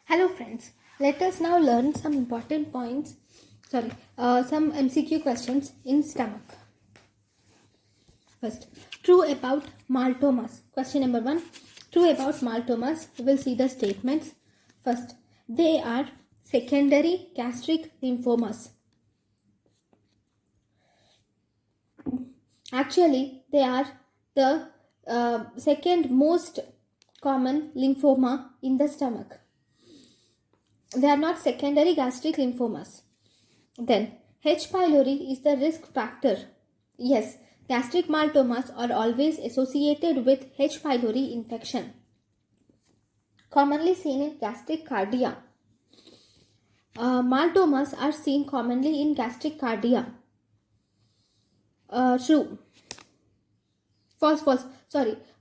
Hello friends, let us now learn some important points, some MCQ questions in stomach. First, true about maltomas. Question number 1, true about maltomas. We will see the statements. First, they are secondary gastric lymphomas. Actually, they are the second most common lymphoma in the stomach. They are not secondary gastric lymphomas. Then, H. pylori is the risk factor. Yes, gastric maltomas are always associated with H. pylori infection, commonly seen in gastric cardia. Maltomas are seen commonly in gastric cardia. True. False.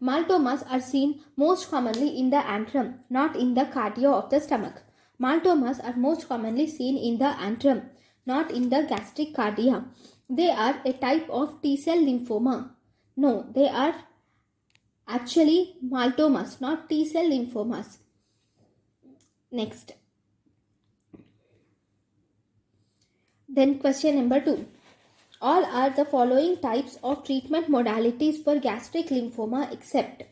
Maltomas are seen most commonly in the antrum, not in the cardia of the stomach. Maltomas are most commonly seen in the antrum, not in the gastric cardia. They are a type of T-cell lymphoma. No, they are actually maltomas, not T-cell lymphomas. Next. Then question number 2. All are the following types of treatment modalities for gastric lymphoma except.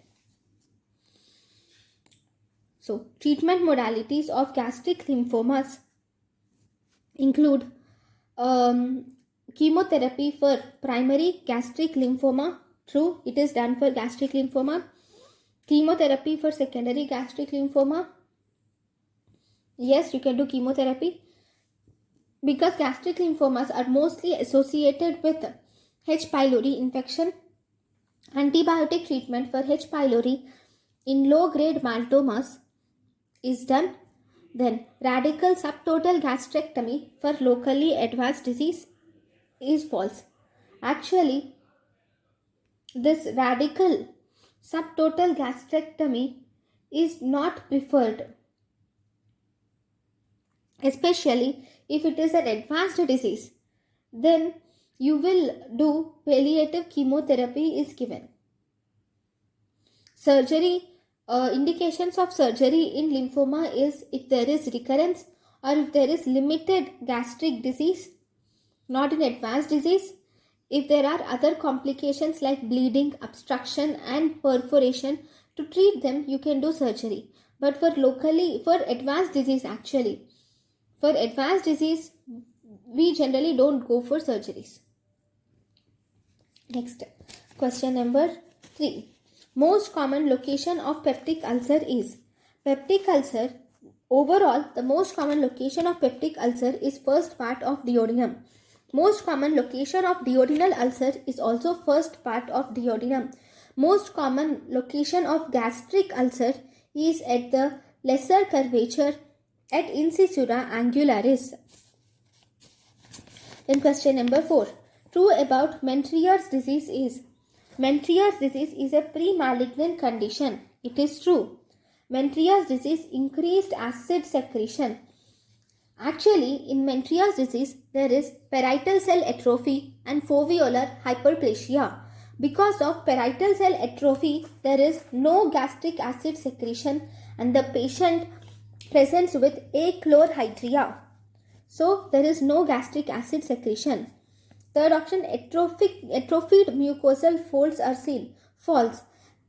So, treatment modalities of gastric lymphomas include chemotherapy for primary gastric lymphoma. True, it is done for gastric lymphoma. Chemotherapy for secondary gastric lymphoma. Yes, you can do chemotherapy. Because gastric lymphomas are mostly associated with H. pylori infection, antibiotic treatment for H. pylori in low-grade maltomas is done. Then radical subtotal gastrectomy for locally advanced disease is false. Actually, this radical subtotal gastrectomy is not preferred, especially if it is an advanced disease. Then you will do palliative chemotherapy is given. Surgery, indications of surgery in lymphoma is if there is recurrence or if there is limited gastric disease, not an advanced disease. If there are other complications like bleeding, obstruction and perforation, to treat them you can do surgery. But for advanced disease for advanced disease we generally don't go for surgeries. Next, question number 3. Most common location of peptic ulcer is. Peptic ulcer, overall the most common location of peptic ulcer is first part of duodenum. Most common location of duodenal ulcer is also first part of duodenum. Most common location of gastric ulcer is at the lesser curvature at incisura angularis. Then question number 4. True about Meniere's disease is. Meniere's disease is a pre-malignant condition. It is true. Meniere's disease increased acid secretion. Actually, in Meniere's disease, there is parietal cell atrophy and foveolar hyperplasia. Because of parietal cell atrophy, there is no gastric acid secretion and the patient presents with achlorhydria. So, there is no gastric acid secretion. Third option, atrophied mucosal folds are seen. False.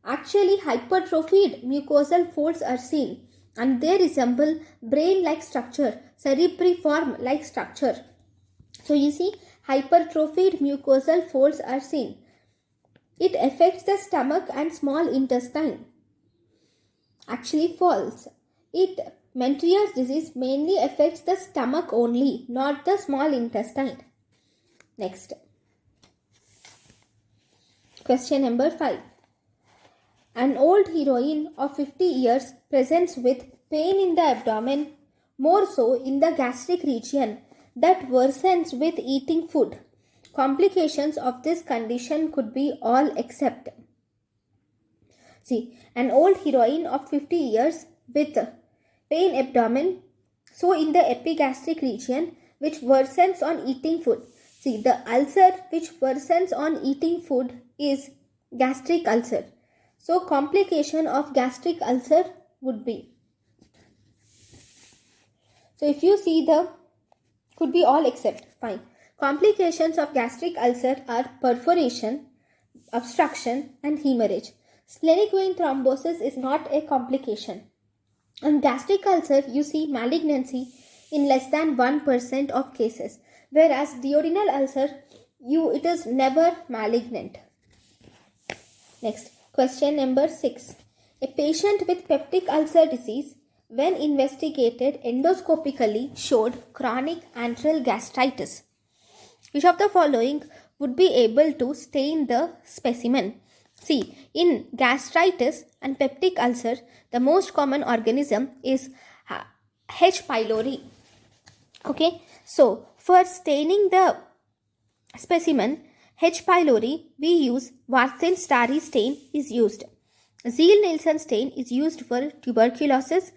Actually, hypertrophied mucosal folds are seen and they resemble brain-like structure, cerebriform-like structure. So, you see, hypertrophied mucosal folds are seen. It affects the stomach and small intestine. Actually, false. Meniere's disease mainly affects the stomach only, not the small intestine. Next. Question number 5. An old heroine of 50 years presents with pain in the abdomen, more so in the gastric region, that worsens with eating food. Complications of this condition could be all except. See, an old heroine of 50 years with pain abdomen, so in the epigastric region, which worsens on eating food. See, the ulcer which worsens on eating food is gastric ulcer. So, complication of gastric ulcer would be. So if you see the could be all except, fine. Complications of gastric ulcer are perforation, obstruction and hemorrhage. Splenic vein thrombosis is not a complication. In gastric ulcer, you see malignancy in less than 1% of cases, whereas duodenal ulcer, it is never malignant. Next, question number 6. A patient with peptic ulcer disease, when investigated endoscopically, showed chronic antral gastritis. Which of the following would be able to stain the specimen? See, in gastritis and peptic ulcer, the most common organism is H. pylori. Okay, so for staining the specimen H. pylori, we use Warthin Starry stain is used. Ziehl-Neelsen stain is used for tuberculosis.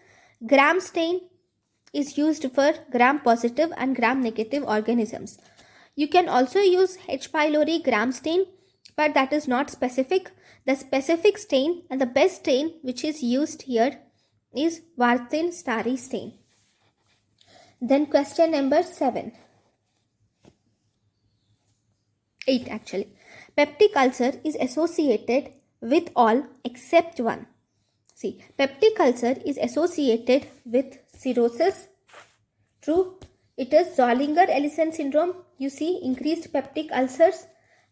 Gram stain is used for gram-positive and gram-negative organisms. You can also use H. pylori gram stain, but that is not specific. The specific stain and the best stain which is used here is Warthin Starry stain. Then question number 8 actually. Peptic ulcer is associated with all except one. See, peptic ulcer is associated with cirrhosis. True. It is Zollinger-Ellison syndrome. You see increased peptic ulcers.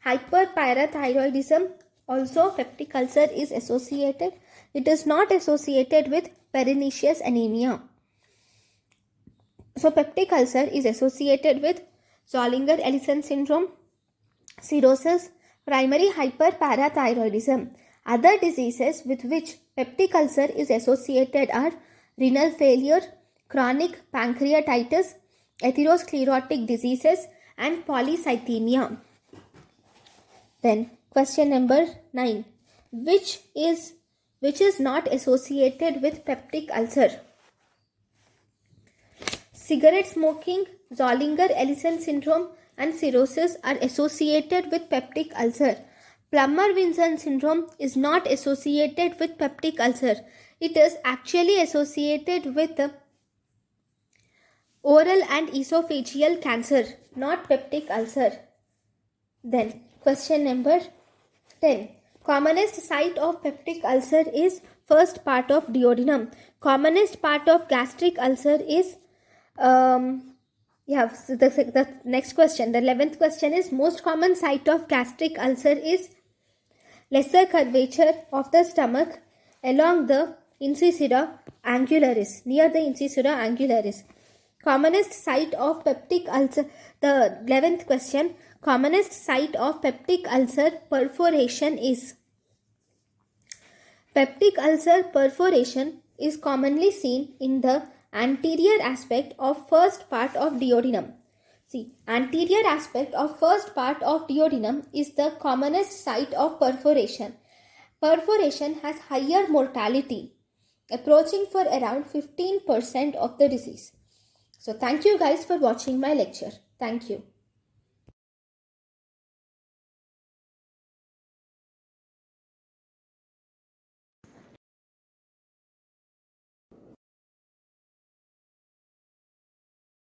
Hyperparathyroidism. Also peptic ulcer is associated. It is not associated with pernicious anemia. So peptic ulcer is associated with Zollinger-Ellison syndrome, cirrhosis, primary hyperparathyroidism. Other diseases with which peptic ulcer is associated are renal failure, chronic pancreatitis, atherosclerotic diseases and polycythemia. Then question number 9. Which is not associated with peptic ulcer? Cigarette smoking, Zollinger-Ellison syndrome and cirrhosis are associated with peptic ulcer. Plummer-Vinson syndrome is not associated with peptic ulcer. It is actually associated with oral and esophageal cancer, not peptic ulcer. Then question number 10. Commonest site of peptic ulcer is first part of duodenum. Commonest part of gastric ulcer is so the next question, the 11th question is most common site of gastric ulcer is lesser curvature of the stomach along the incisura angularis, near the incisura angularis. Commonest site of peptic ulcer, the 11th question, commonest site of peptic ulcer perforation is. Peptic ulcer perforation is commonly seen in the anterior aspect of first part of duodenum. See, anterior aspect of first part of duodenum is the commonest site of perforation. Perforation has higher mortality, approaching for around 15% of the disease. So thank you guys for watching my lecture. Thank you.